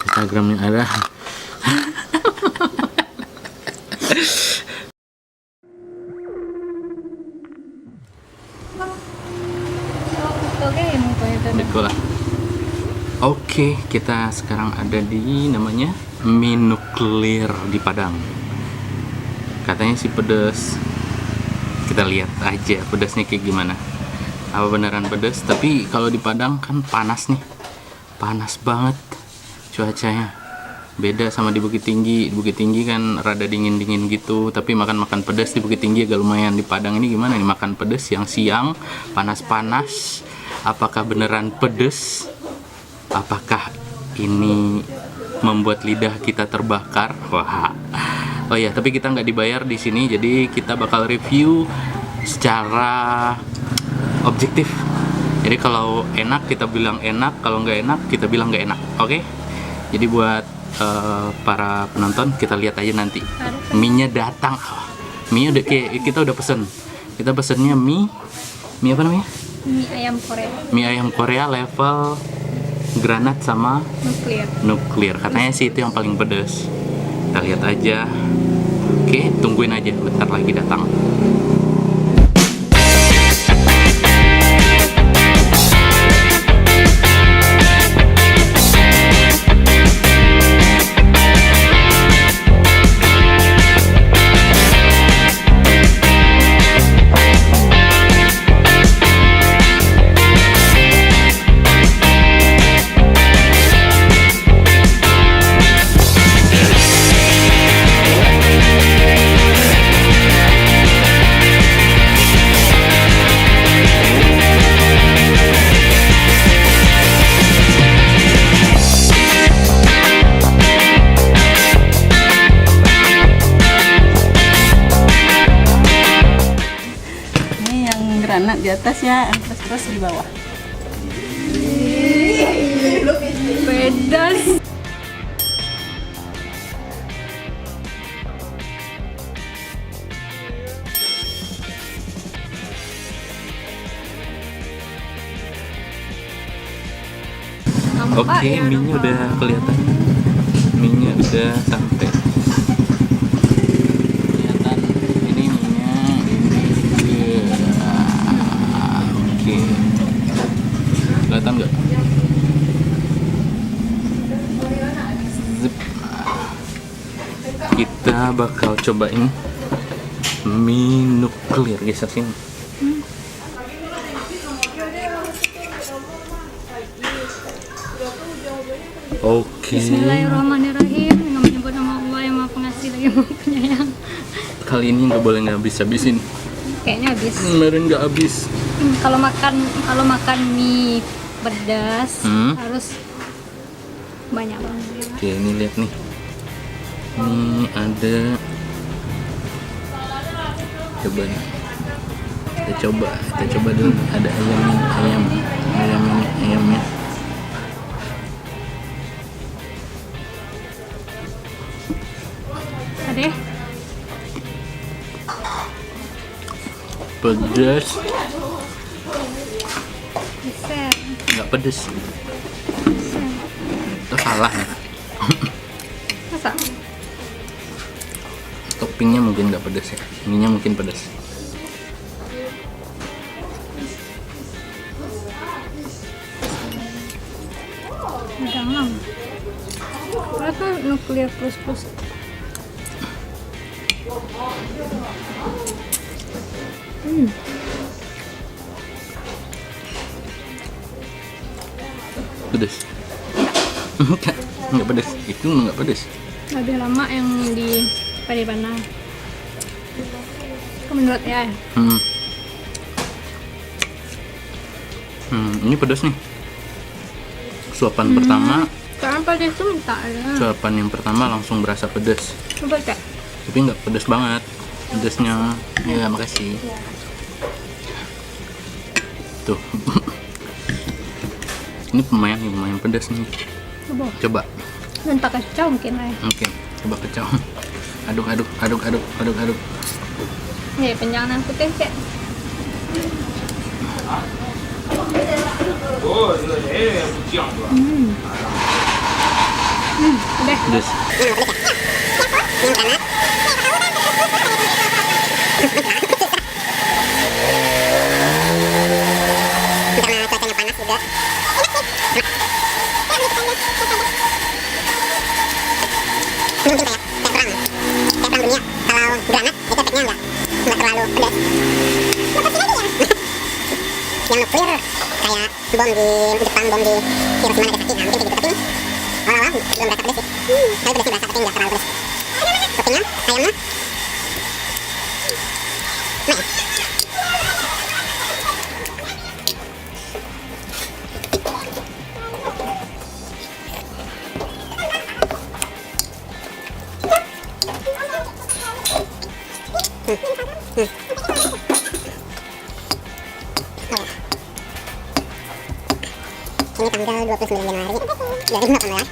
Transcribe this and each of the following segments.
Instagramnya ada. Betul lah. Oke, kita sekarang ada di namanya mie nuklir di Padang. Katanya sih pedas. Kita lihat aja pedasnya kayak gimana. Apa beneran pedas? Tapi kalau di Padang kan panas nih. Panas banget cuacanya. Beda sama di Bukit Tinggi. Di Bukit Tinggi kan rada dingin-dingin gitu, tapi makan pedas di Bukit Tinggi agak lumayan. Di Padang ini gimana nih makan pedas siang-siang, panas-panas. Apakah beneran pedas? Apakah ini membuat lidah kita terbakar? Wah. Oh ya, tapi kita nggak dibayar di sini, jadi kita bakal review secara objektif. Jadi kalau enak kita bilang enak, kalau nggak enak kita bilang nggak enak. Oke? Jadi buat para penonton kita lihat aja nanti. Mie-nya datang. Mie udah kita udah pesen. Kita pesennya mie apa namanya? Mie ayam Korea. Mie ayam Korea level granat sama nuklir. Katanya sih itu yang paling pedas. Kita lihat aja. Oke, tungguin aja, bentar lagi datang. Granat di atas ya, terus di bawah. Pedas. Oke, mie-nya udah kelihatan. Mie-nya udah sampai. Kelihatan ini mie-nya ini. Oke. Kelihatan nggak? Zip. Kita bakal cobain mie nuklir, geser sini. Oke. Bismillahirrahmanirrahim. Dengan menyebut nama Allah yang Maha Pengasih lagi Maha Penyayang. Kali ini nggak boleh nggak habis-habisin. Kayaknya habis. Kemarin nggak habis. Kalau makan mie pedas harus banyak banget. Oke, ini lihat nih. Ini ada. Coba nih. Kita coba dulu. Ada ayamnya. Ada. Pedas. Bisa. Nggak pedas. Itu salah ya. Masa? Toppingnya mungkin nggak pedas ya. Mie-nya mungkin pedas. Dalam. Itu nuklir plus. Pedas. Nggak pedas. Itu nggak pedas. Lebih lama yang di Padang. Menurut ya. Ini pedas nih. Suapan pertama. Karena pedas itu minta ya. Suapan yang pertama langsung berasa pedas. Coba cek. Tapi nggak pedas banget. Pedasnya. Ya, makasih. Tuh. Ini lumayan pedas nih. Coba. Minta kacau mungkin lah ya. Oke, coba kacau. Aduk. Ya, penjangan putih cek. Udah. Pedes. Karena cuacanya panas juga. Mungkin kayak perang dunia. Kalau granat itu efeknya nggak terlalu pedas. Lepasin aja ya. Yang nuklir kayak bom di Jepang, bom di Hiroshima Nagasaki, nah mungkin kayak gitu. Tapi ini awal-awal belum berasa pedas sih. Tapi pedasnya berasa, tapi nggak terlalu pedas. Toppingnya, ayamnya. Nah, ini tanggal 29 Januari 2018.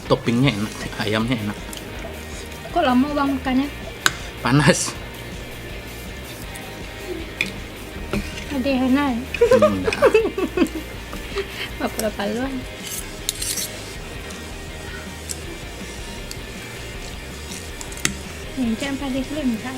Toppingnya enak, ayamnya enak. Kok lama bang makannya? Panas. Ada enak. Enggak. Apa paluan? Yang cam pada slim kan?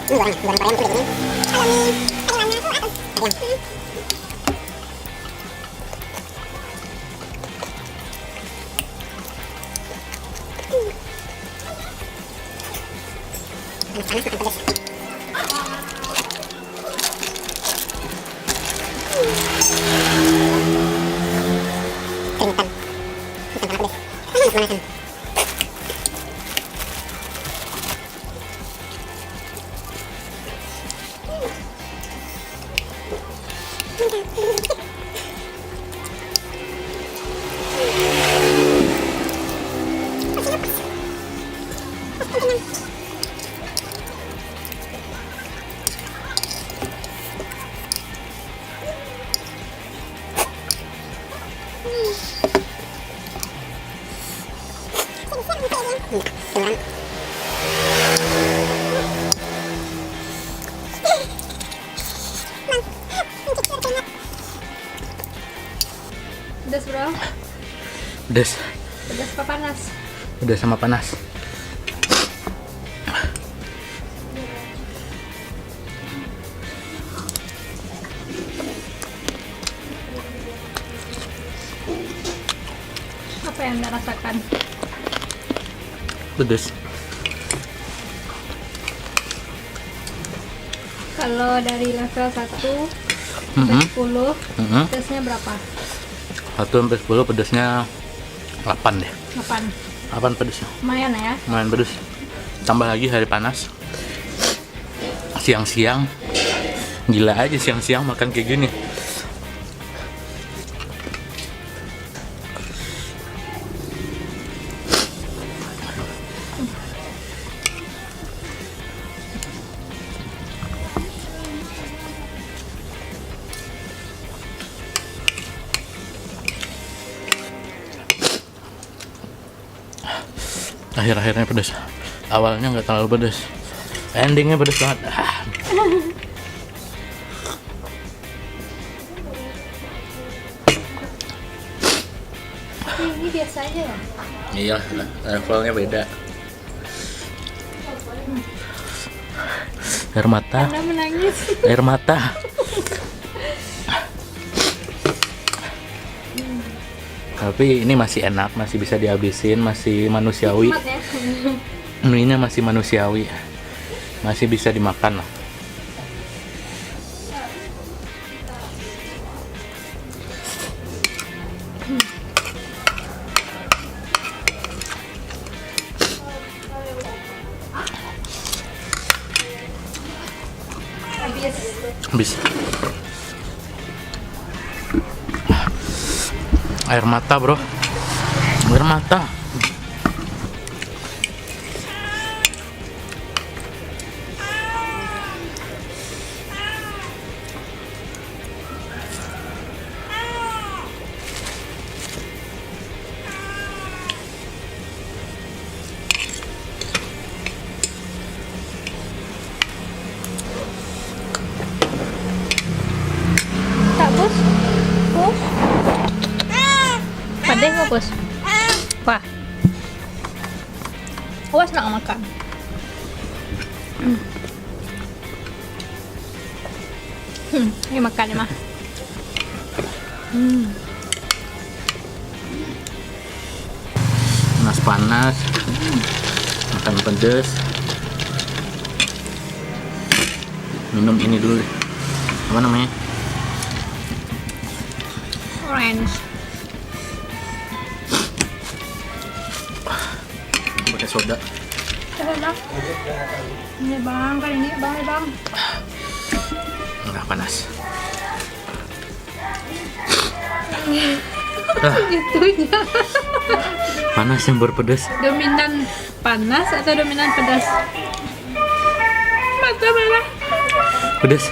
Ini goreng Korea mungkin begini. Ayam. Panas makan pedas. Keringetan. Bukan karena pedas. Panas-panasan. Keluaran. Pedas bro? Pedas. Pedas apa panas? Pedas sama panas. Apa yang anda rasakan? Pedas. Kalau dari level 1 sampai Mhm. 10, Mhm. pedasnya berapa? 1 sampai 10 pedasnya 8 deh. 8. 8 pedasnya. Lumayan ya. Lumayan pedas. Tambah lagi hari panas. Siang-siang. Gila aja siang-siang makan kayak gini. Akhir-akhirnya pedas. Awalnya nggak terlalu pedas. Endingnya pedas banget. Ini biasa aja ya? Iya, levelnya beda. Air mata, Anda menangis. air mata. Tapi ini masih enak, masih bisa dihabisin, masih manusiawi. Nikmat ya. Ininya masih manusiawi, masih bisa dimakan lah. Habis. Habis. Air mata bro, air mata. Pedih nggak bos? Wah, awas nak makan. Ini makan ya mah. Panas, makan pedas. Minum ini dulu deh. Apa namanya? Orange. Pakai soda. Bang. Ini bang, kali ini bang. Enggak panas. Itunya. Panas yang berpedas. Dominan panas atau dominan pedas? Mata merah. Pedas.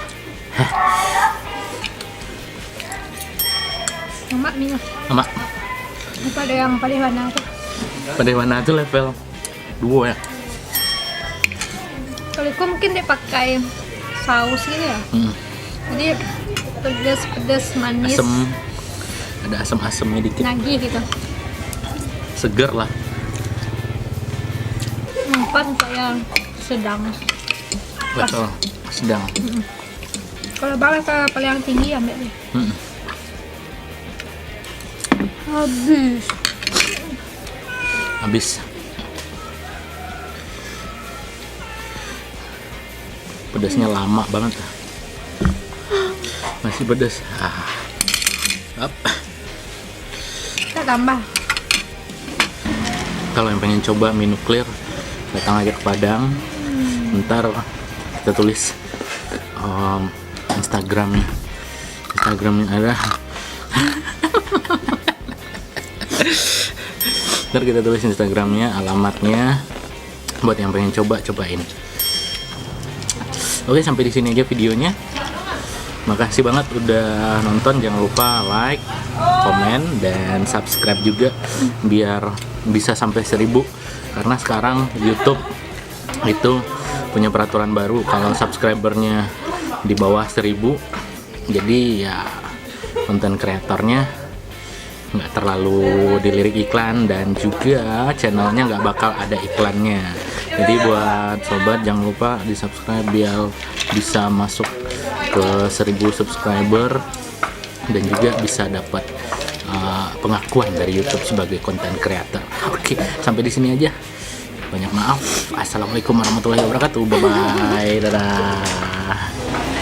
Emak minum. Emak, Apa ada yang paling mana tuh? pada mana tuh level 2 ya? Kalau aku mungkin dia pakai saus gitu ya. Jadi pedas manis. Asem. Ada asam-asamnya dikit. Nagih gitu. Segar lah. Empat kayak sedang. Betul. Sedang. Kalau bang ke paling tinggi ambil deh. Habis. Pedasnya lama banget. Masih pedas. Up. Kita tambah. Kalau yang pengen coba mie nuklir, datang aja ke Padang. Ntar kita tulis Instagramnya ada. Ntar kita tulis Instagramnya, alamatnya, buat yang pengen cobain. Oke, sampai di sini aja videonya. Makasih banget udah nonton. Jangan lupa like, komen, dan subscribe juga biar bisa sampai 1000. Karena sekarang YouTube itu punya peraturan baru, kalau subscribernya di bawah 1000, jadi ya konten kreatornya nggak terlalu dilirik iklan, dan juga channelnya nggak bakal ada iklannya. Jadi buat sobat jangan lupa di subscribe biar bisa masuk ke 1000 subscriber dan juga bisa dapat pengakuan dari YouTube sebagai konten kreator. Oke, sampai di sini aja. Banyak maaf. Assalamualaikum warahmatullahi wabarakatuh. Bye bye. Dadah.